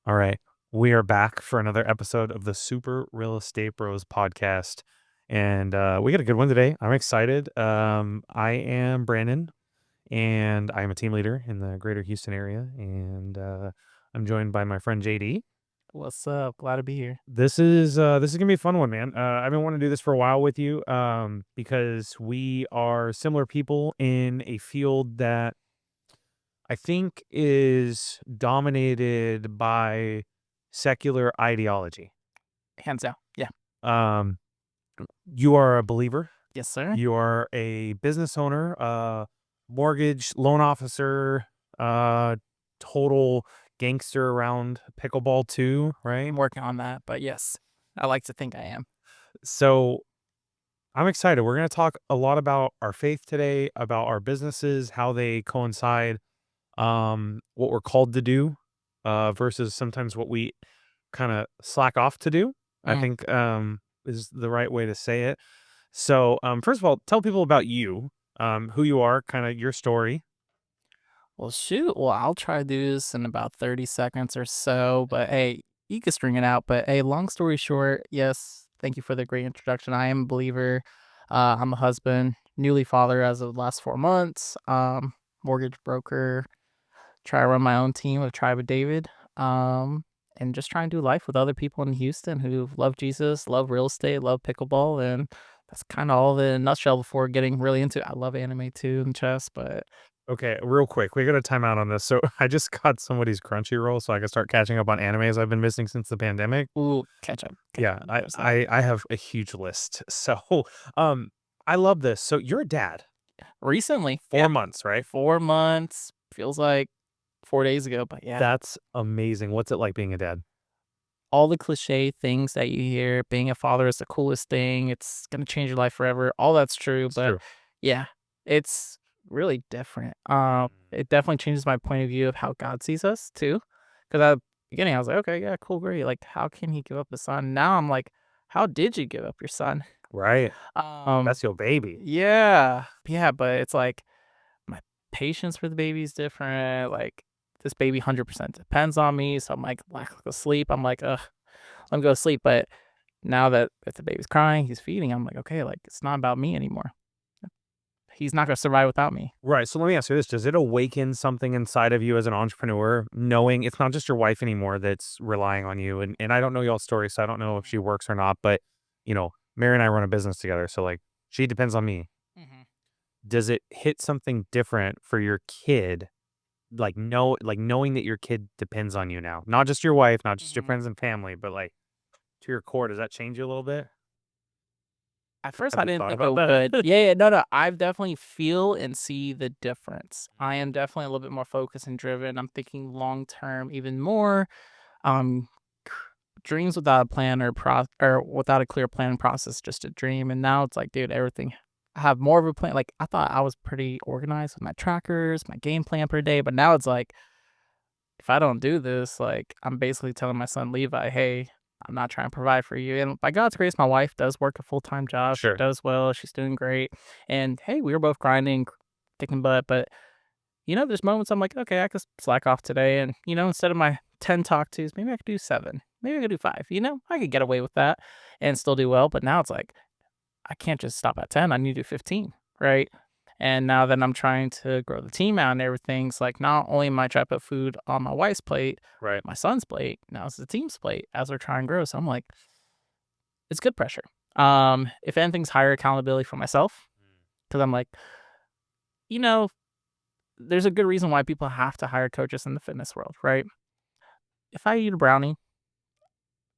All right. We are back for another episode of the Super Real Estate Bros podcast. And we got a good one today. I'm excited. I am Brandon, and I am a team leader in the greater Houston area. And I'm joined by my friend JD. What's up? Glad to be here. This is gonna be a fun one, man. I've been wanting to do this for a while with you, because we are similar people in a field that I think is dominated by secular ideology. Hands down. Yeah. Um, you are a believer. Yes, sir. You are a business owner, mortgage loan officer, uh, total gangster around pickleball too, right? I'm working on that, but yes, I like to think I am. So I'm excited. We're going to talk a lot about our faith today, about our businesses, how they coincide, what we're called to do, versus sometimes what we kind of slack off to do, I Mm. think, is the right way to say it. So, first of all, tell people about you, who you are, kind of your story. Well, shoot. Well, I'll try to do this in about 30 seconds or so, but hey, you can string it out. But hey, long story short, yes, thank you for the great introduction. I am a believer. I'm a husband, newly father as of the last 4 months, mortgage broker, try to run my own team of Tribe of David, and just try and do life with other people in Houston who love Jesus, love real estate, love pickleball, and that's kind of all in a nutshell before getting really into it. I love anime too and chess, but Okay, real quick, we got to time out on this. So, I just got somebody's Crunchyroll, so I can start catching up on animes I've been missing since the pandemic. ooh, catch up. Okay, Yeah, I, there's that. I, I have a huge list. So, um, I love this. So, you're a dad, Recently, yeah, 4 months, right? 4 months feels like 4 days ago, but yeah, That's amazing. What's it like being a dad? all the cliche things that you hear, being a father is the coolest thing. It's gonna change your life forever. All that's true, It's but true. yeah, it's really different. It definitely changes my point of view of how God sees us too. Because at the beginning, I was like, okay, yeah, cool, great. Like, how can He give up His son? Now I'm like, how did you give up your son? Right. Um, That's your baby. yeah, yeah, but it's like my patience for the baby is different. Like, this baby 100% depends on me. So I'm like, lack of sleep. I'm like, ugh, let me go to sleep. But now that if the baby's crying, he's feeding, I'm like, okay, like it's not about me anymore. He's not gonna survive without me. Right. So let me ask you this. Does it awaken something inside of you as an entrepreneur, knowing it's not just your wife anymore that's relying on you? And I don't know y'all's story, so I don't know if she works or not, but Mary and I run a business together. So like she depends on me. Mm-hmm. Does it hit something different for your kid? Like knowing that your kid depends on you now, not just your wife, not just your Mm-hmm. friends and family, but like to your core, does that change you a little bit? At first, Have I you didn't thought think it about that? would. Yeah, yeah, no, no. I definitely feel and see the difference. I am definitely a little bit more focused and driven. I'm thinking long term, even more. Um, Dreams without a plan or without a clear planning process, just a dream. And now it's like, dude, everything. I have more of a plan. Like I thought I was pretty organized with my trackers, my game plan per day, but now it's like if I don't do this, like I'm basically telling my son Levi, hey, I'm not trying to provide for you. And by God's grace, my wife does work a full time job. She Sure. does well. She's doing great. And hey, we were both grinding, kicking butt. But there's moments I'm like, okay, I could slack off today, and instead of my 10 talk tos, maybe I could do 7, maybe I could do 5. I could get away with that and still do well. But now it's like I can't just stop at 10. I need to do 15, right? And now that I'm trying to grow the team out and everything's like not only am I trying to put food on my wife's plate, Right. my son's plate, now it's the team's plate as we're trying to grow. So I'm like, it's good pressure. If anything's higher accountability for myself, because I'm like, you know, there's a good reason why people have to hire coaches in the fitness world, right? If I eat a brownie,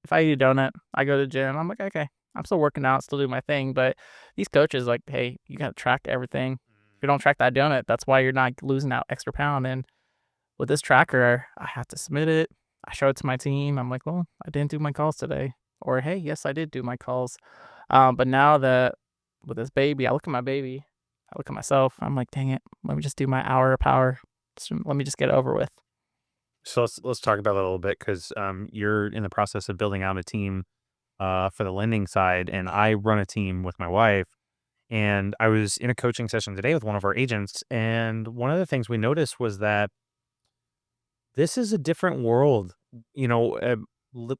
if I eat a donut, I go to the gym, I'm like, okay, I'm still working out, still doing my thing. But these coaches, like, hey, you got to track everything. If you don't track that donut, that's why you're not losing out extra pound. And with this tracker, I have to submit it. I show it to my team. I'm like, well, I didn't do my calls today. Or, hey, yes, I did do my calls. But now that with this baby, I look at my baby, I look at myself, I'm like, dang it, let me just do my hour of power. Let me just get it over with. So let's talk about that a little bit because you're in the process of building out a team for the lending side, and I run a team with my wife. And I was in a coaching session today with one of our agents, and one of the things we noticed was that this is a different world you know, lip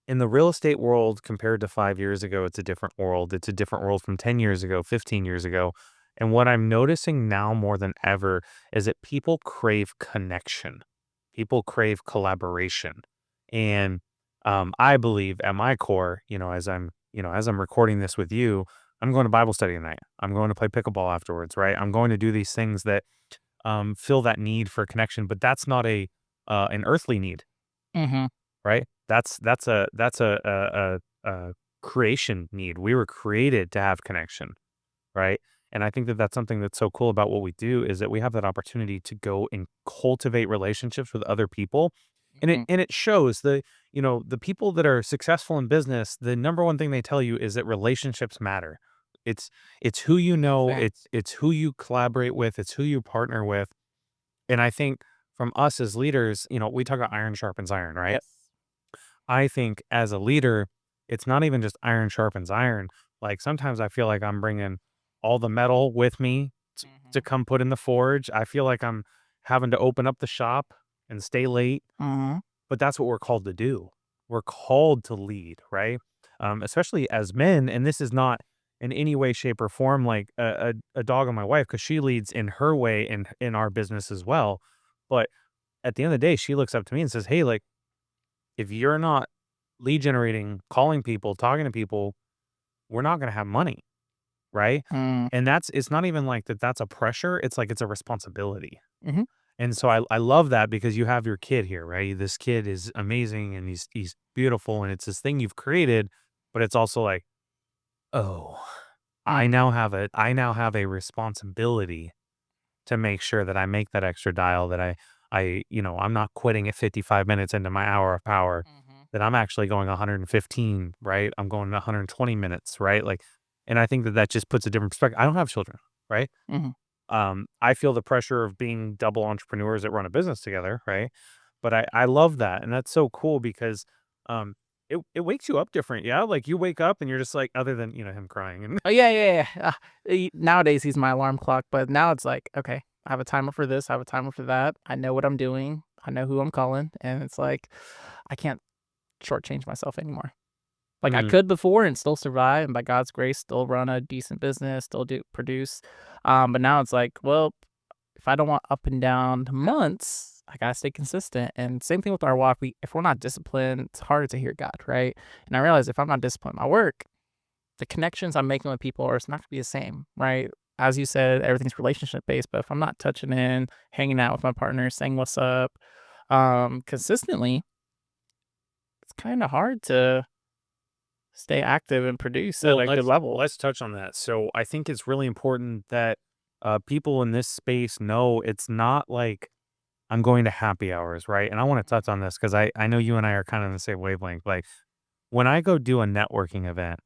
in the real estate world compared to 5 years ago, it's a different world. It's a different world from 10 years ago, 15 years ago. And what I'm noticing now more than ever is that people crave connection. People crave collaboration. And I believe at my core, as I'm recording this with you, I'm going to Bible study tonight. I'm going to play pickleball afterwards, right? I'm going to do these things that fill that need for connection, but that's not an earthly need, Mhm. right? That's a creation need. We were created to have connection, right? And I think that that's something that's so cool about what we do is that we have that opportunity to go and cultivate relationships with other people. And it Mhm. and it shows the people that are successful in business, the number one thing they tell you is that relationships matter. It's it's who you Big know, fan. it's who you collaborate with, it's who you partner with. And I think from us as leaders, we talk about iron sharpens iron, right? Yes. I think as a leader, it's not even just iron sharpens iron. Like sometimes I feel like I'm bringing all the metal with me to Mhm. come put in the forge. I feel like I'm having to open up the shop and stay late, Mhm. but that's what we're called to do. We're called to lead, right? Especially as men. And this is not in any way, shape, or form like a dog on my wife because she leads in her way in our business as well. But at the end of the day, she looks up to me and says, "Hey, like, if you're not lead generating, calling people, talking to people, we're not gonna have money, right?" Mm. And it's not even like that's a pressure, it's like it's a responsibility. Mhm. And so I love that because you have your kid here, right? This kid is amazing and he's beautiful and it's this thing you've created, but it's also like, "Oh, Mm. I now have a responsibility to make sure that I make that extra dial, that I'm not quitting at 55 minutes into my hour of power, Mhm. that I'm actually going 115, right? I'm going 120 minutes, right? Like, and I think that that just puts a different perspective. I don't have children, right? Mhm. I feel the pressure of being double entrepreneurs that run a business together, right? But I love that. And that's so cool because, it wakes you up different. Yeah. Like you wake up and you're just like, other than, him crying and Oh, yeah, yeah, yeah. Nowadays, he's my alarm clock, but now it's like, okay, I have a timer for this, I have a timer for that. I know what I'm doing. I know who I'm calling, and it's like, I can't shortchange myself anymore. Like, I Mm, could before and still survive, and by God's grace, still run a decent business, still do produce. But now it's like, well, if I don't want up and down months, I gotta stay consistent. And same thing with our walk. If we're not disciplined, it's harder to hear God, right? And I realize if I'm not disciplined in my work, the connections I'm making with people are it's not gonna be the same, right? As you said, everything's relationship based, but if I'm not touching in, hanging out with my partner, saying what's up, consistently, it's kind of hard to stay active and produce at well, a good level. let's touch on that. So I think it's really important that people in this space know it's not like I'm going to happy hours, right? And I want to touch on this because I know you and I are kind of in the same wavelength. Like when I go do a networking event,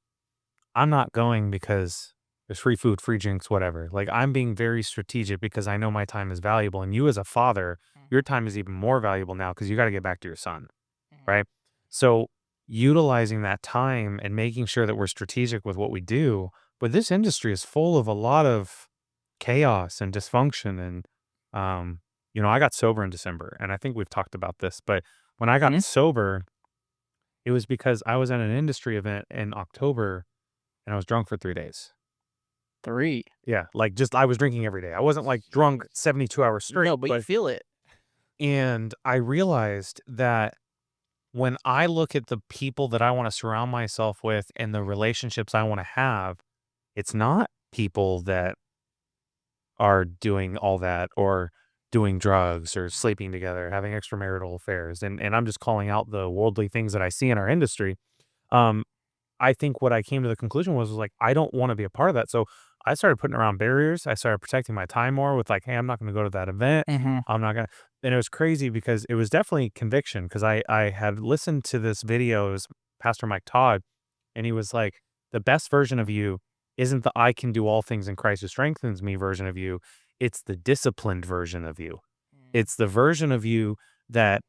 I'm not going because there's free food, free drinks, whatever. Like I'm being very strategic because I know my time is valuable. And you as a father, your Mhm. time is even more valuable now because you got to get back to your son, Mhm. right? So utilizing that time and making sure that we're strategic with what we do. But this industry is full of a lot of chaos and dysfunction. And, I got sober in December. And I think we've talked about this. But when I got Mhm. sober, it was because I was at an industry event in October and I was drunk for 3 days. 3. Yeah, like, just I was drinking every day. I wasn't, like, drunk Jeez. 72 hours No, straight, but you but feel it. and I realized that when I look at the people that I wanna surround myself with and the relationships I wanna have, it's not people that are doing all that or doing drugs or Mhm. sleeping together, having extramarital affairs, and I'm just calling out the worldly things that I see in our industry. Um, I think what I came to the conclusion was like, I don't wanna be a part of that, so I started putting around barriers, I started protecting my time more with like, "Hey, I'm not gonna go to that event, Mhm. I'm not gonna." And it was crazy because it was definitely conviction because I had listened to this video, it was Pastor Mike Todd, and he was like, "The best version of you isn't the 'I can do all things in Christ who strengthens me' version of you, it's the disciplined version of you. Mm. It's the version of you that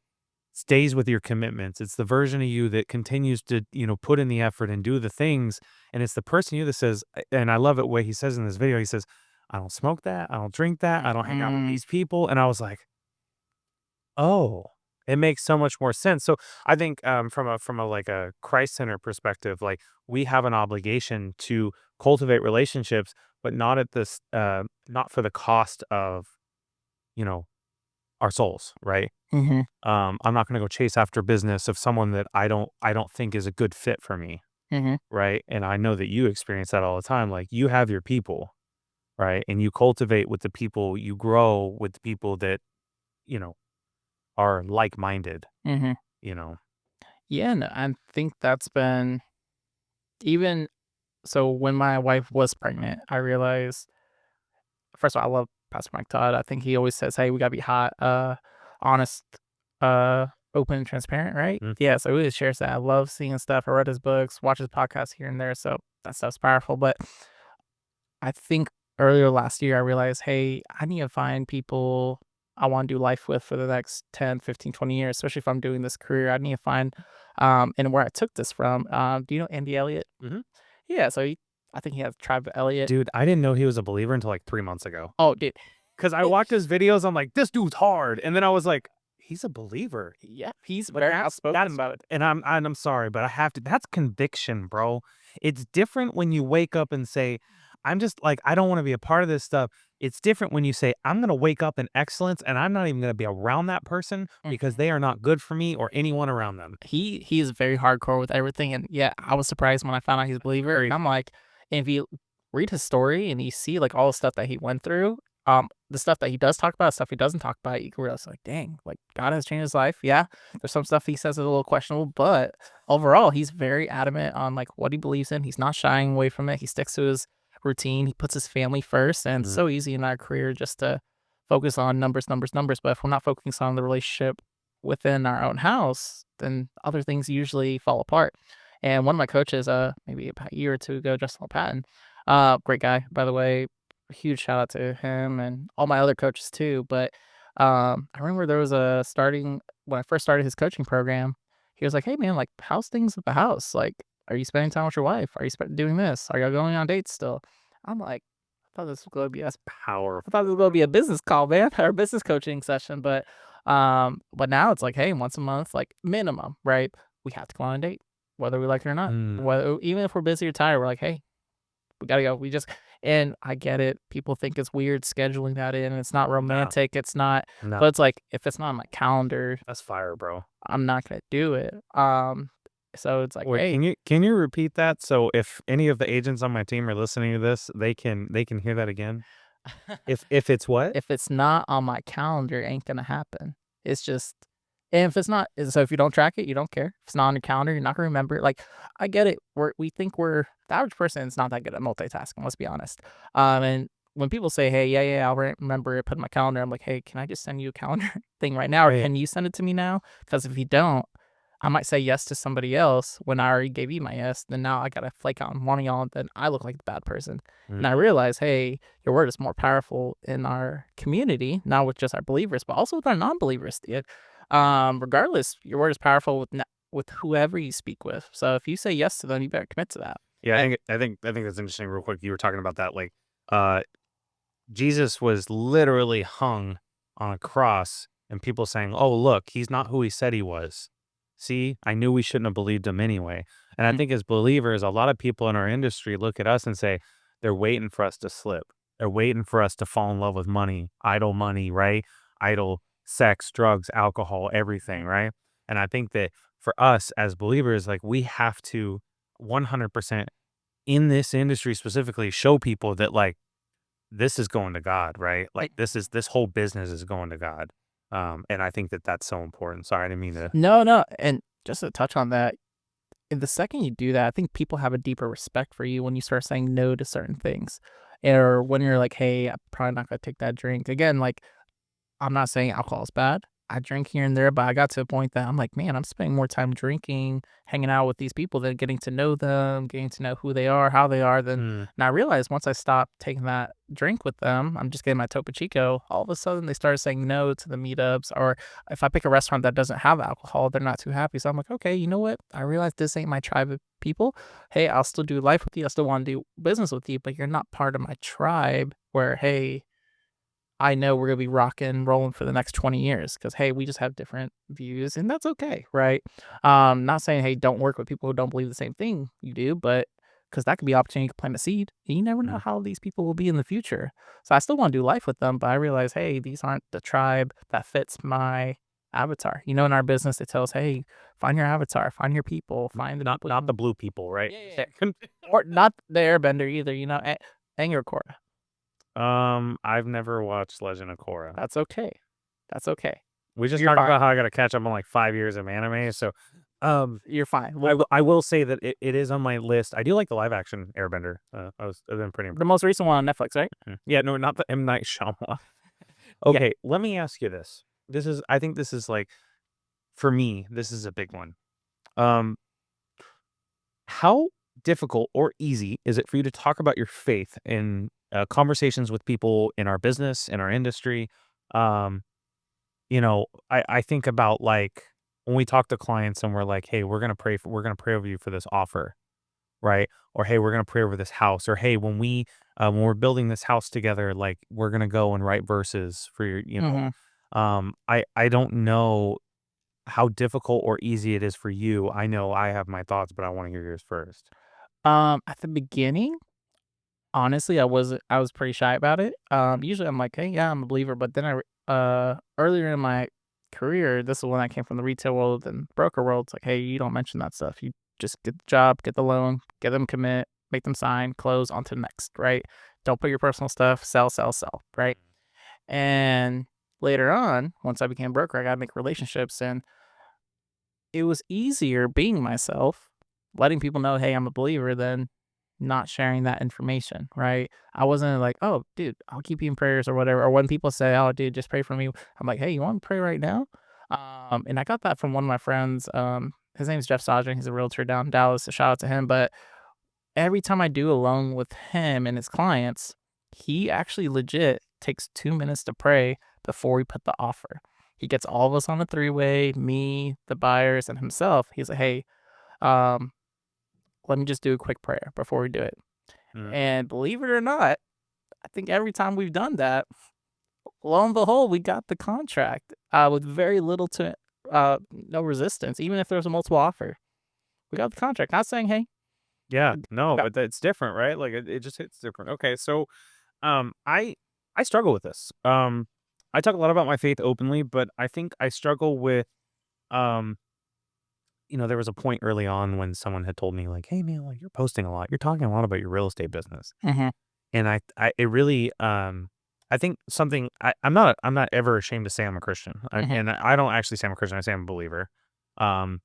stays with your commitments. It's the version of you that continues to, put in the effort and do the things. And it's the person you that says, and I love it what he says in this video. He says, I don't smoke that. I don't drink that. I don't hang out with Mhm. these people. And I was like, oh. It makes so much more sense. So I think from a like a Christ center perspective, like we have an obligation to cultivate relationships, but not at this not for the cost of, you know, our souls, right? Mhm. I'm not gonna go chase after business of someone that I don't think is a good fit for me, Mhm. right? And I know that you experience that all the time. Like you have your people, right? And you cultivate with the people, you grow with the people that, you know, are like-minded, Mhm. you know. Yeah, no, I think that's been even so when my wife was pregnant, I realized first of all, I love Pastor Mike Todd. I think he always says, "Hey, we gotta be hot, honest, uh, open, and transparent," right? Mm, Yeah, so he always shares that. I love seeing stuff. I read his books, watch his podcasts here and there, so that stuff's powerful. But I think earlier last year, I realized, hey, I need to find people I want to do life with for the next 10, 15, 20 years, especially if I'm doing this career. I need to find, and where I took this from. Do you know Andy Elliott? mhm. Yeah, so I think he has Tribe of Elliott. Dude, I didn't know he was a believer until like 3 months ago. Oh, dude. 'Cause I watched his videos, I'm like, "This dude's hard," and then I was like, "He's a believer." Yeah, he's Like, very outspoken that's about it. and I'm sorry, but I have to that's conviction, bro. It's different when you wake up and say, "I'm just like, I don't wanna be a part of this stuff." It's different when you say, "I'm gonna wake up in excellence, and I'm not even gonna be around that person because Mhm. they are not good for me or anyone around them." He is very hardcore with everything, and yeah, I was surprised when I found out he's a believer, and I'm like, if you read his story and you see like all the stuff that he went through, the stuff that he does talk about, stuff he doesn't talk about, you can realize like, dang, like God has changed his life. Yeah, there's some stuff he says is a little questionable, but overall, he's very adamant on like what he believes in. He's not shying away from it. He sticks to his routine. He puts his family first, and it's Mm, so easy in our career just to focus on numbers, numbers, numbers. But if we're not focusing on the relationship within our own house, then other things usually fall apart. And one of my coaches, maybe about a year or two ago, Justin Patton, great guy, by the way. Huge shout out to him and all my other coaches too. But I remember there was a starting when I first started his coaching program. He was like, "Hey man, like, how's things at the house? Like, are you spending time with your wife? Are you doing this? Are y'all going on dates still?" I'm like, I thought this was going to be a power. I thought this was gonna be a business call, man, or a business coaching session, but now it's like, hey, once a month, like minimum, right? We have to go on a date, whether we like it or not. Mm, Whether even if we're busy or tired, we're like, hey, we gotta go. And I get it. People think it's weird scheduling that in. It's not no, romantic. It's not, no, but it's like if it's not on my calendar, that's fire, bro. I'm not gonna do it. So it's like, Wait, hey, can you repeat that? So if any of the agents on my team are listening to this, they can hear that again? If it's what? if it's not on my calendar, it ain't gonna happen. It's just and if it's not so if you don't track it, you don't care. If it's not on your calendar, you're not gonna remember it. Like, I get it. We think we're the average person is not that good at multitasking, let's be honest. And when people say, "Hey, yeah, yeah, I'll remember it, put it in my calendar," I'm like, "Hey, can I just send you a calendar thing right now, or Wait. can you send it to me now? Because if you don't, I might say yes to somebody else when I already gave you my yes. Then now I gotta flake out on one of y'all, then I look like the bad person." Mm, And I realize, hey, your word is more powerful in our community, not with just our believers, but also with our non-believers, dude. Regardless, your word is powerful with whoever you speak with. So if you say yes to them, you better commit to that. yeah, And I think that's interesting real quick. You were talking about that, like, uh, Jesus was literally hung on a cross and people saying, "Oh, look, he's not who he said he was. See, I knew we shouldn't have believed him anyway." And I mm, think as believers, a lot of people in our industry look at us and say, they're waiting for us to slip. They're waiting for us to fall in love with money, right? Idle sex, drugs, alcohol, everything, right? And I think that for us as believers, like we have to 100% in this industry specifically show people that like this is going to God, right? I, Like this whole business is going to God. And I think that that's so important. Sorry, I didn't mean to. no, no. And just to touch on that, the second you do that, I think people have a deeper respect for you when you start saying no to certain things. Or when you're like, hey, I'm probably not going to take that drink. Again, like, I'm not saying alcohol is bad. I drink here and there, but I got to a point that I'm like, man, I'm spending more time drinking, hanging out with these people than getting to know them, getting to know who they are, how they are. Then, Mm, and I realized once I stopped taking that drink with them, I'm just getting my Topo Chico. All of a sudden, they started saying no to the meetups, or if I pick a restaurant that doesn't have alcohol, they're not too happy. So I'm like, okay, you know what? I realize this ain't my tribe of people. Hey, I'll still do life with you. I still want to do business with you, but you're not part of my tribe. Where hey, I know we're gonna be rocking and rolling for the next 20 years because hey, we just have different views, and that's okay, right? Not saying hey, don't work with people who don't believe the same thing you do, but because that could be an opportunity to plant a seed. And you never know Mhm. how these people will be in the future. So I still want to do life with them, but I realize, hey, these aren't the tribe that fits my avatar. In our business, it tells, hey, find your avatar, find your people, find the Not people you not the want. blue people, right? Yeah, yeah, yeah. Or not the airbender either, Anger Korra. I've never watched Legend of Korra. That's okay. That's okay. We just You're talked fine. about how I gotta catch up on, like, 5 years of anime, so, um, You're fine. I Well, will I will say that it is on my list. I do like the live action Airbender. I've been pretty the impressed. most recent one on Netflix, right? Yeah, no, not the M. Night Shyamalan. Yeah. Okay, let me ask you this. I think this is, like, for me, this is a big one. Um, how difficult or easy is it for you to talk about your faith in, conversations with people in our business, in our industry? Um I think about, like, when we talk to clients and we're like, "Hey, we're gonna pray over you for this offer," right? Or, "Hey, we're gonna pray over this house," or, "Hey, when we're building this house together, like, we're gonna go and write verses for your," Mhm. I don't know how difficult or easy it is for you. I know I have my thoughts, but I wanna hear yours first. At the beginning, honestly, I was pretty shy about it. Usually I'm like, "Hey, yeah, I'm a believer," but then earlier in my career, this is when I came from the retail world and broker world. It's like, "Hey, you don't mention that stuff. You just get the job, get the loan, get them commit, make them sign, close, on to the next, right? Don't put your personal stuff, sell, sell, sell, right?" And later on, once I became a broker, I gotta make relationships, and it was easier being myself, letting people know, "Hey, I'm a believer," than not sharing that information, right? I wasn't like, "Oh, dude, I'll keep you in prayers," or whatever. Or when people say, "Oh, dude, just pray for me," I'm like, "Hey, you want to pray right now?" And I got that from one of my friends. His name is Jeff Sajin. He's a realtor down in Dallas. So shout out to him. But every time I do a loan with him and his clients, he actually legit takes 2 minutes to pray before we put the offer. He gets all of us on a three-way, me, the buyers, and himself. He's like, "Hey, um, let me just do a quick prayer before we do it." Mhm. And believe it or not, I think every time we've done that, lo and behold, we got the contract with very little to no resistance, even if there was a multiple offer. We got the contract. Not saying, hey, Yeah, no, got, but it's different, right? Like, it just hits different. Okay, so, I struggle with this. I talk a lot about my faith openly, but I think I struggle with, um there was a point early on when someone had told me like, "Hey man, like you're posting a lot. You're talking a lot about your real estate business." mm-hmm, And it really I think something I'm not ever ashamed to say I'm a Christian. mm-hmm, And I don't actually say I'm a Christian. I say I'm a believer. Um,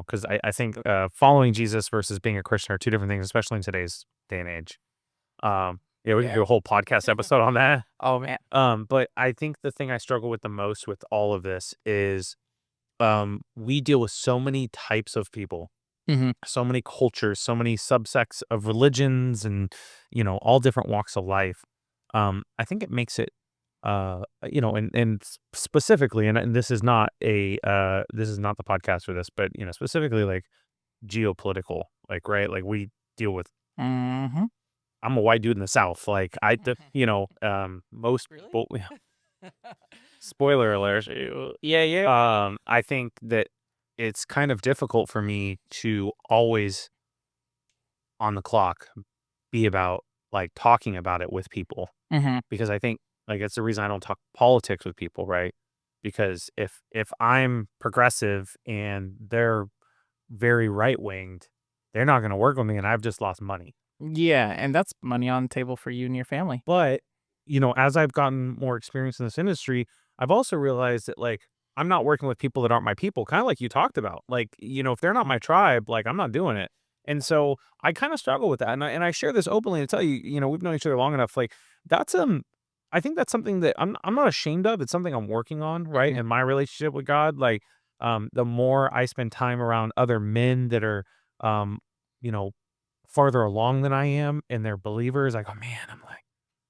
cuz I think following Jesus versus being a Christian are two different things, especially in today's day and age. Yeah, we can yeah. do a whole podcast episode on that. Oh man. But I think the thing I struggle with the most with all of this is we deal with so many types of people, Mm-hmm, so many cultures, so many subsects of religions and, all different walks of life. I think it makes it, and specifically, and this is not the podcast for this, but, specifically like geopolitical, like, right. Like we deal with, mm-hmm. I'm a white dude in the South. Like most Really? people, spoiler alert. Yeah, yeah. I think that it's kind of difficult for me to always on the clock be about like talking about it with people Mm-hmm, because I think like it's the reason I don't talk politics with people, right? Because if I'm progressive and they're very right winged, they're not going to work with me, and I've just lost money. yeah, and that's money on the table for you and your family. But, as I've gotten more experience in this industry, I've also realized that, like, I'm not working with people that aren't my people, kinda like you talked about. Like, if they're not my tribe, like, I'm not doing it. And so I kinda struggle with that, and I share this openly to tell you, we've known each other long enough, like, that's, I think that's something that I'm not ashamed of, it's something I'm working on, right, Mm-hmm, in my relationship with God, like, the more I spend time around other men that are, um, you know, farther along than I am, and they're believers, I go, "Man," I'm like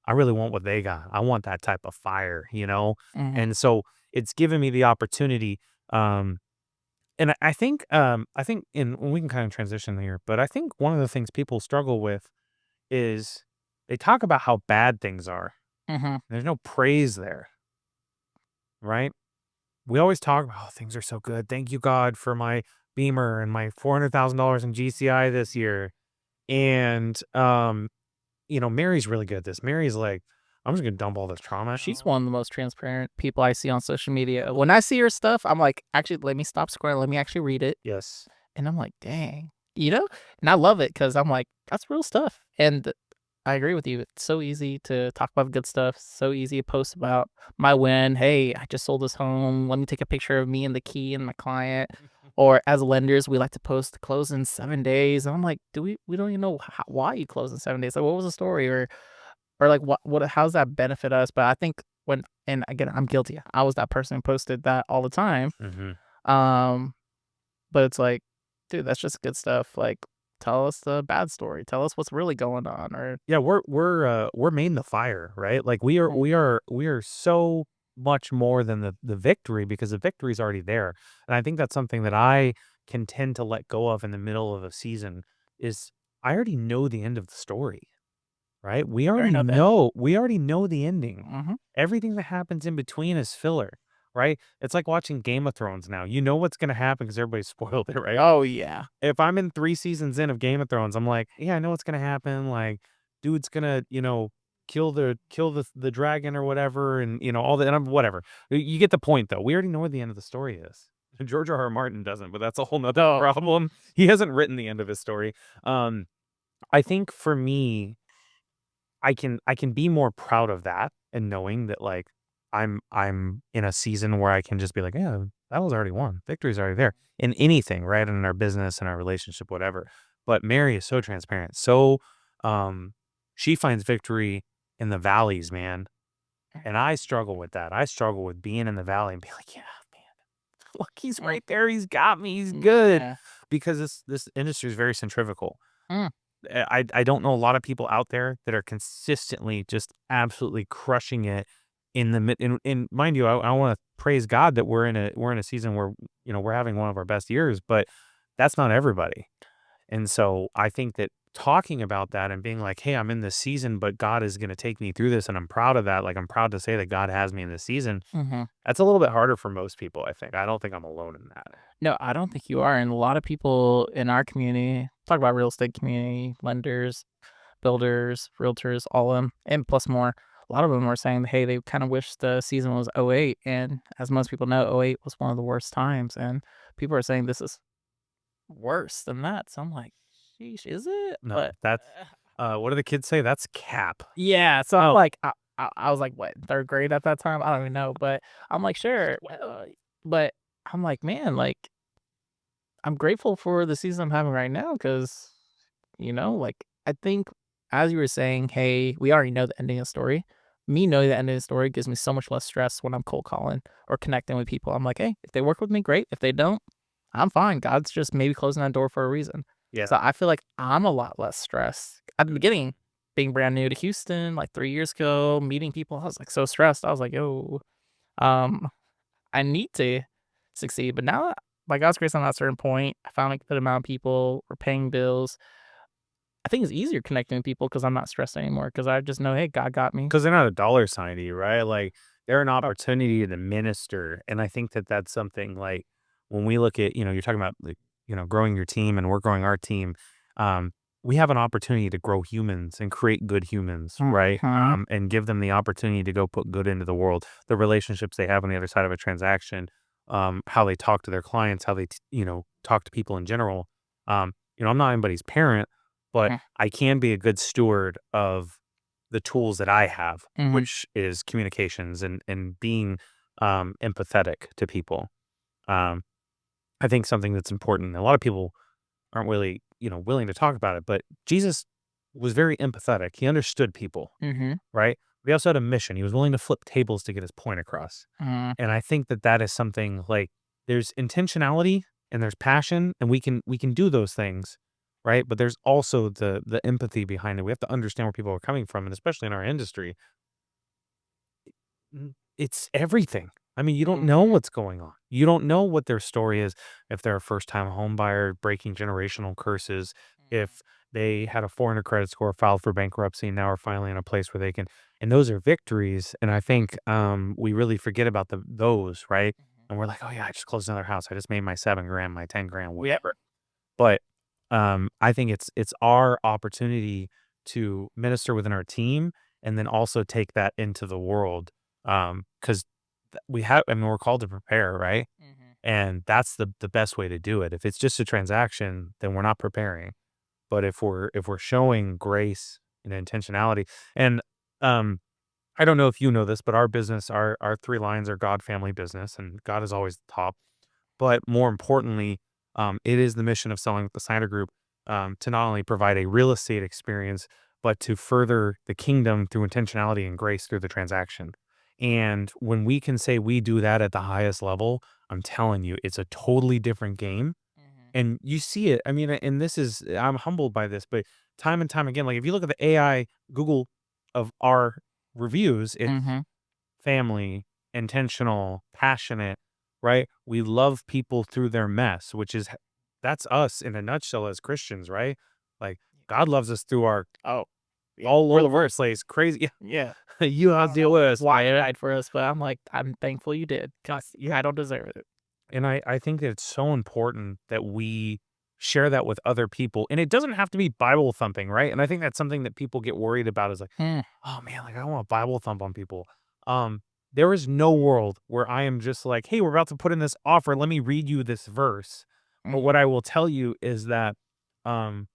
I really want what they got. I want that type of fire, you know? mm-hmm, And so it's given me the opportunity. And I think in we can kind of transition here, but I think one of the things people struggle with is they talk about how bad things are. Mhm. There's no praise there, right? We always talk about, "Oh, things are so good. Thank you, God, for my Beamer and my $400,000 in GCI this year." And, Mary's really good at this. Mary's like, "I'm just gonna dump all this trauma She's out." one of the most transparent people I see on social media. When I see her stuff, I'm like, "Actually, let me stop scrolling, let me actually read it." Yes. And I'm like, "Dang." You know? And I love it because 'cause I'm like, "That's real stuff." And I agree with you. It's so easy to talk about good stuff, so easy to post about my win. "Hey, I just sold this home. Let me take a picture of me and the key and my client." Or as lenders, we like to post close in 7 days. And I'm like, "Do we don't even know why you closed in 7 days. Like, what was the story?" Or like, what how's that benefit us? But I think when and again, I'm guilty. I was that person who posted that all the time. Mhm. Um, but it's like, dude, that's just good stuff. Like, tell us the bad story. Tell us what's really going on. Or Yeah, we're main the fire, right? Like we are so much more than the victory because the victory is already there. And I think that's something that I can tend to let go of in the middle of a season is I already know the end of the story, right? We I already already know the ending. know we already know the ending. Mhm. Everything that happens in between is filler, right? It's like watching Game of Thrones now. You know what's going to happen because everybody spoiled it, right? Oh, yeah. If I'm in 3 seasons in of Game of Thrones, I'm like, "Yeah, I know what's gonna happen, like, dude's gonna, kill the dragon or whatever, and, all the and I'm whatever." You get the point, though. We already know where the end of the story is. George R. R. Martin doesn't, but that's a whole nother No. problem. He hasn't written the end of his story. Um, I think for me, I can be more proud of that and knowing that, like, I'm in a season where I can just be like, "Yeah, that was already won. Victory's already there." In anything, right? In our business, in our relationship, whatever. But Mary is so transparent. So, um, she finds victory in the valleys, man, and I struggle with that. I struggle with being in the valley and being like, "Yeah, man, look, he's Mm, right there. He's got me. He's good." yeah. Because this industry is very centrifugal. Mm, I don't know a lot of people out there that are consistently just absolutely crushing it in the mid and mind you, I wanna praise God that we're in a season where, we're having one of our best years, but that's not everybody. And so I think that talking about that and being like, "Hey, I'm in this season, but God is gonna take me through this, and I'm proud of that." Like, I'm proud to say that God has me in this season. mhm. That's a little bit harder for most people, I think. I don't think I'm alone in that. No, I don't think you are, and a lot of people in our community, talk about real estate community, lenders, builders, realtors, all of them, and plus more. A lot of them were saying, hey, they kind of wish the season was '08, and as most people know, '08 was one of the worst times, and people are saying this is worse than that. So I'm like, sheesh, is it? No, But that's what do the kids say? That's cap. yeah, so I'm Oh, like, I was like, what, 3rd grade at that time? I don't even know, but I'm like, sure. But I'm like, man, like, I'm grateful for the season I'm having right now because, like, I think as you were saying, hey, we already know the ending of the story. Me knowing the ending of the story gives me so much less stress when I'm cold calling or connecting with people. I'm like, hey, if they work with me, great. If they don't, I'm fine. God's just maybe closing that door for a reason. yeah. So I feel like I'm a lot less stressed. At the beginning, being brand new to Houston, like 3 years ago, meeting people, I was like so stressed. I was like, yo, um, I need to succeed. But now, by God's grace, I'm at a certain point. I found a good amount of people. We're paying bills. I think it's easier connecting with people because I'm not stressed anymore. Because I just know, hey, God got me. 'Cause they're not a dollar sign to you, right? Like, they're an Oh, opportunity to minister, and I think that that's something, like, when we look at, you're talking about, like, growing your team and we're growing our team, we have an opportunity to grow humans and create good humans, right? mhm, And give them the opportunity to go put good into the world. The relationships they have on the other side of a transaction, how they talk to their clients, how they talk to people in general. I'm not anybody's parent, but mhm, I can be a good steward of the tools that I have, mhm, which is communications and being, empathetic to people. Um, I think something that's important, a lot of people aren't really, willing to talk about it, but Jesus was very empathetic. He understood people, mhm, right? But he also had a mission. He was willing to flip tables to get his point across. mhm, And I think that that is something like there's intentionality and there's passion and we can do those things, right? But there's also the empathy behind it. We have to understand where people are coming from, and especially in our industry, it's everything. I mean, you don't know mhm, what's going on. You don't know what their story is, if they're a first-time home buyer breaking generational curses, if They had a 400 credit score, filed for bankruptcy, and now are finally in a place where they can, and those are victories. And I think we really forget about those, right? And we're like, oh yeah, I just closed another house. I just made my 7 grand, my 10 grand, whatever. But I think it's our opportunity to minister within our team and then also take that into the world. Because we have, I mean, we're called to prepare, right? Mhm. And that's the best way to do it. If it's just a transaction, then we're not preparing. But if we're showing grace and intentionality, and um, I don't know if you know this, but our business, our 3 lines are God, family, business, and God is always the top. But more importantly, it is the mission of selling with the Snyder Group, to not only provide a real estate experience, but to further the kingdom through intentionality and grace through the transaction. And when we can say we do that at the highest level, I'm telling you, it's a totally different game. Mhm. And you see it. I mean, and this is, I'm humbled by this, but time and time again, like if you look at the AI Google of our reviews, it's Mhm. family, intentional, passionate, right? We love people through their mess, which is that's us in a nutshell as Christians, right? Like God loves us through our Oh, yeah, all we're the over the worst. place, crazy. Yeah. You I have to don't deal know with us. why it died for us, but I'm like, I'm thankful you did, 'cause yeah, I don't deserve it. And I think that it's so important that we share that with other people. And it doesn't have to be Bible thumping, right? And I think that's something that people get worried about is like, Mm. oh man, like I don't want to Bible thump on people. There is no world where I am just like, hey, we're about to put in this offer. Let me read you this verse. But Mhm. what I will tell you is that um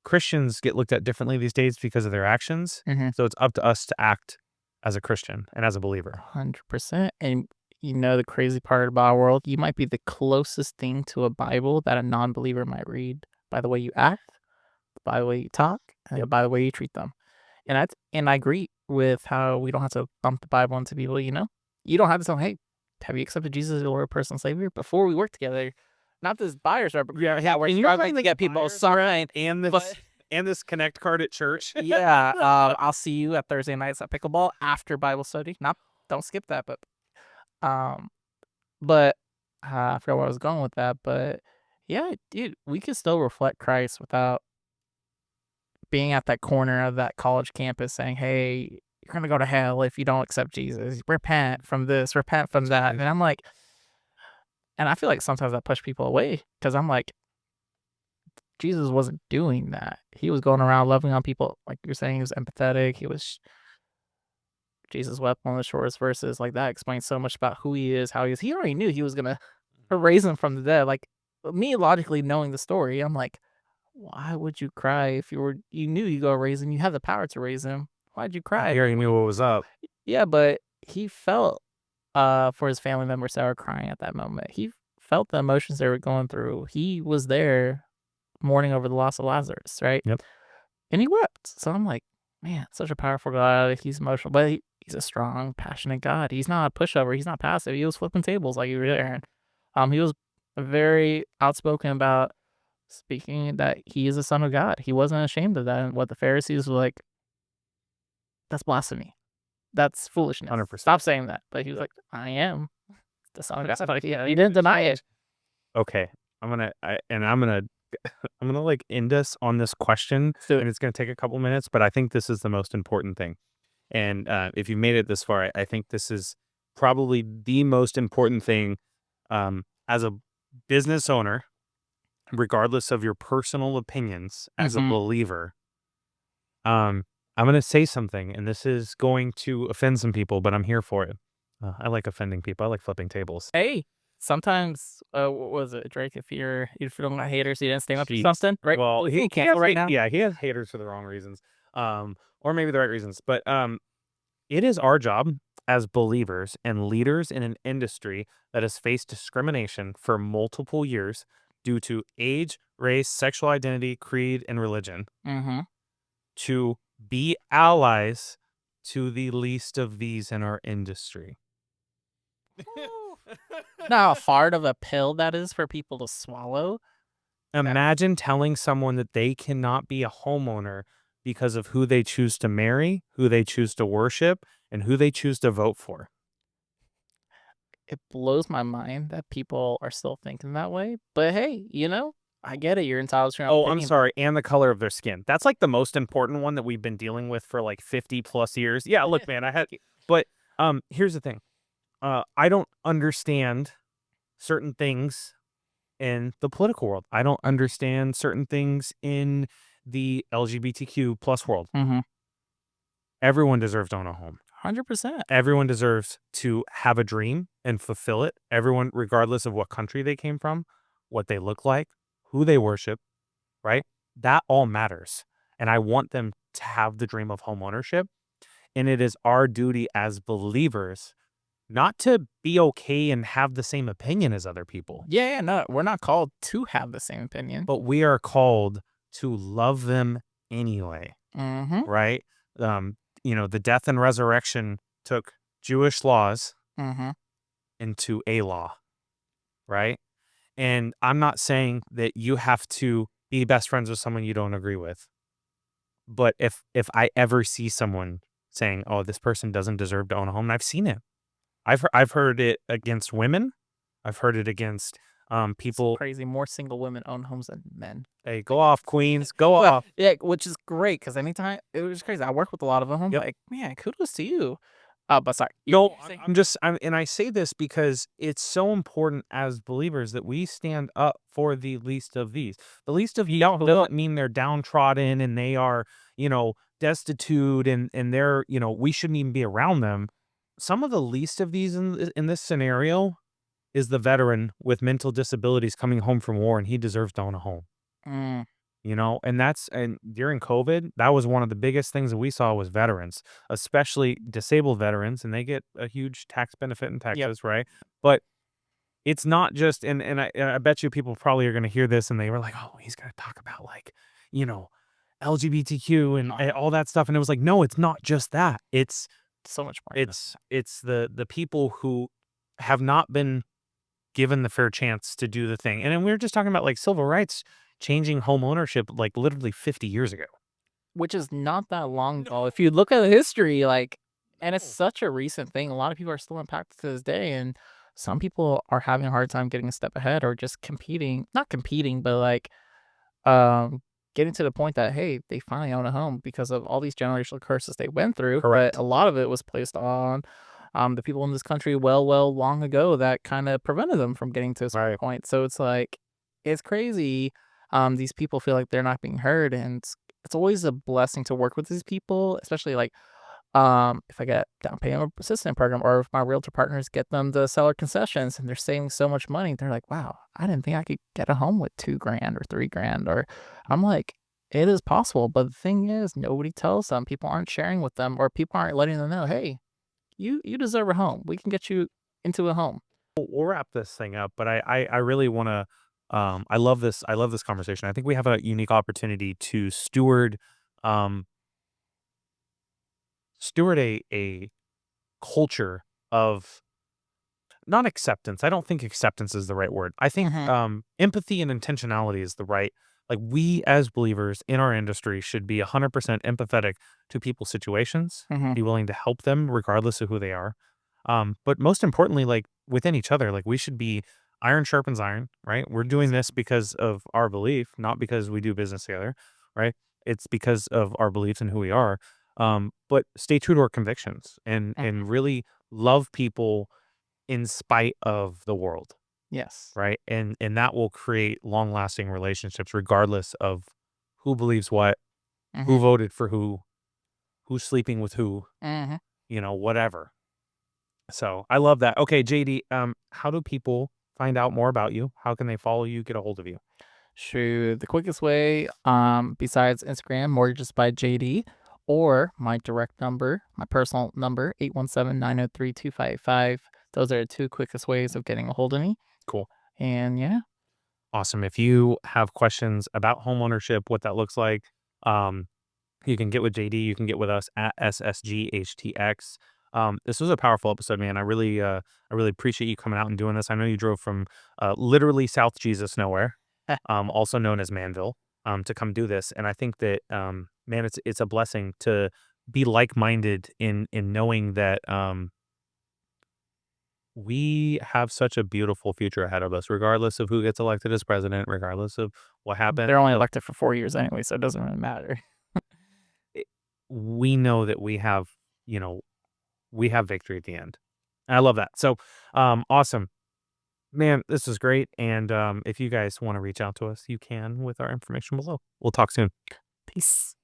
Christians get looked at differently these days because of their actions. Mhm. So it's up to us to act as a Christian and as a believer. 100%. And you know the crazy part about our world, you might be the closest thing to a Bible that a non-believer might read by the way you act, by the way you talk, and Yep. by the way you treat them. And I agree with how we don't have to bump the Bible into people, you know? You don't have to tell 'em, "Hey, have you accepted Jesus as your Lord, personal Savior?" Before we work together, not this buyer's rep yeah, we're And you're struggling right, to like get people buyers rep signed, and but this connect card at church. yeah, I'll see you at Thursday nights at pickleball after Bible study. Not don't skip that, um, but, I forgot where I was going with that, but yeah, dude, we can still reflect Christ without being at that corner of that college campus saying, "Hey, you're gonna go to hell if you don't accept Jesus. Repent from this, repent from That's that." And crazy. I'm like, and I feel like sometimes I push people away because I'm like, Jesus wasn't doing that. He was going around loving on people, like you're saying. He was empathetic. He was Jesus wept on the shortest verses. Like that explains so much about who he is, how he is. He already knew he was gonna raise him from the dead. Like me, logically knowing the story, I'm like, why would you cry if you knew you go raise him? You have the power to raise him. Why'd you Yeah, cry? he already knew what was up. Yeah, but he felt, for his family members that were crying at that moment. He felt the emotions they were going through. He was there mourning over the loss of Lazarus, right? Yep. And he wept. So I'm like, man, such a powerful God. He's emotional, but he's a strong, passionate God. He's not a pushover. He's not passive. He was flipping tables like you were there. And, he was very outspoken about speaking that he is the son of God. He wasn't ashamed of that. And what the Pharisees were like, that's blasphemy. That's foolishness. 100%. Stop saying that. But he was like, I am the son of God. Like, yeah, he didn't deny it. Okay. I'm gonna I'm gonna like end us on this question, Let's do it. and it's gonna take a couple minutes, but I think this is the most important thing. And if you made it this far, I think this is probably the most important thing as a business owner, regardless of your personal opinions as a Mhm. believer. I'm gonna say something, and this is going to offend some people, but I'm here for it. I like offending people. I like flipping tables. Hey, sometimes, what was it, Drake? If you don't got haters, you didn't stand up for Jeez. something, right? Well, He he cancel has right now. yeah, he has haters for the wrong reasons, or maybe the right reasons. But it is our job as believers and leaders in an industry that has faced discrimination for multiple years due to age, race, sexual identity, creed, and religion Mhm. to be allies to the least of these in our industry. Woo. Know how hard of a pill that is for people to swallow? That Imagine telling someone that they cannot be a homeowner because of who they choose to marry, who they choose to worship, and who they choose to vote for. it blows my mind that people are still thinking that way, but hey, you know, I get it. You're entitled to your own Oh, I'm opinion, but sorry, and the color of their skin. That's, like, the most important one that we've been dealing with for, like, 50 plus years. Yeah, look, man, I had thank you. but, here's the thing. I don't understand certain things in the political world. I don't understand certain things in the LGBTQ plus world. Mhm. Everyone deserves to own a home. 100%. Everyone deserves to have a dream and fulfill it. Everyone, regardless of what country they came from, what they look like, who they worship, right? That all matters. And I want them to have the dream of home ownership. And it is our duty as believers not to be okay and have the same opinion as other people, Yeah, yeah, no, we're not called to have the same opinion. but we are called to love them anyway, Mhm. right? Um, the death and resurrection took Jewish laws Mhm. into a law, right? And I'm not saying that you have to be best friends with someone you don't agree with. But if I ever see someone saying, "Oh, this person doesn't deserve to own a home," and I've seen it. I've heard it against women. I've heard it against It's people. crazy. More single women own homes than men. Hey, go off, queens, go Well, off. yeah, which is great because anytime it was crazy. I work with a lot of them. I'm Yep. like, man, kudos to you. But sorry, No, you're saying and I say this because it's so important as believers that we stand up for the least of these. The least of these doesn't mean they're downtrodden and they are, destitute and they're, we shouldn't even be around them. Some of the least of these in this scenario is the veteran with mental disabilities coming home from war and he deserves to own a home. mm, And during COVID, that was one of the biggest things that we saw was veterans, especially disabled veterans, and they get a huge tax benefit in yep. Texas, right? But it's not just and I bet you people probably are gonna hear this and they were like, "Oh, he's gonna talk about like, you know, LGBTQ and all that stuff." And it was like, "No, it's not just that. So much more than this. It's the people who have not been given the fair chance to do the thing." And then we were just talking about like civil rights changing home ownership like literally 50 years ago. Which is not that long No, ago. If you look at the history, like, and it's no. such a recent thing. A lot of people are still impacted to this day, and some people are having a hard time getting a step ahead or just competing, not competing, but like um, getting to the point that, hey, they finally own a home because of all these generational curses they went through, but a Correct. lot of it was placed on, the people in this country well long ago that kinda prevented them from getting to a certain Right. point, so it's like, it's crazy, these people feel like they're not being heard, and it's always a blessing to work with these people, especially, like, if I get down payment assistance program or if my realtor partners get them the seller concessions and they're saving so much money, they're like, "Wow, I didn't think I could get a home with 2 grand or 3 grand," or I'm like, "It is possible," but the thing is nobody tells them, people aren't sharing with them, or people aren't letting them know, "Hey, you deserve a home. We can get you into a home." We'll wrap this thing up, but I really want to. I love this conversation. I think we have a unique opportunity to um, steward a culture of not acceptance. I don't think acceptance is the right word. I think Mhm, empathy and intentionality is the right. Like we as believers in our industry should be 100% empathetic to people's situations, mhm, be willing to help them regardless of who they are. But most importantly, like within each other, like we should be iron sharpens iron, right? We're doing this because of our belief, not because we do business together, right? It's because of our beliefs and who we are. But stay true to our convictions and mhm, really love people in spite of the world, yes, right? And that will create long-lasting relationships regardless of who believes what, who mhm, voted for who, who's sleeping with who, mhm. whatever. So, I love that. Okay, JD, how do people find out more about you? How can they follow you, get a hold of you? Shoot, the quickest way, besides Instagram, Mortgages by JD, or my direct number, my personal number, 817-903-2585. Those are the two quickest ways of getting a hold of me. Cool. And yeah, Awesome. If you have questions about homeownership, what that looks like, um, you can get with JD, you can get with us at SSGHTX. This was a powerful episode, man. I really appreciate you coming out and doing this. I know you drove from literally South Jesus nowhere, also known as Manville, to come do this. And I think that man, it's a blessing to be like minded in knowing that we have such a beautiful future ahead of us, regardless of who gets elected as president, regardless of what happens. They're only elected for 4 years anyway, so it doesn't really matter. It we know that we have, you know, we have victory at the end. I love that. So, awesome. Man, this is great, and, if you guys wanna reach out to us, you can with our information below. We'll talk soon. Peace.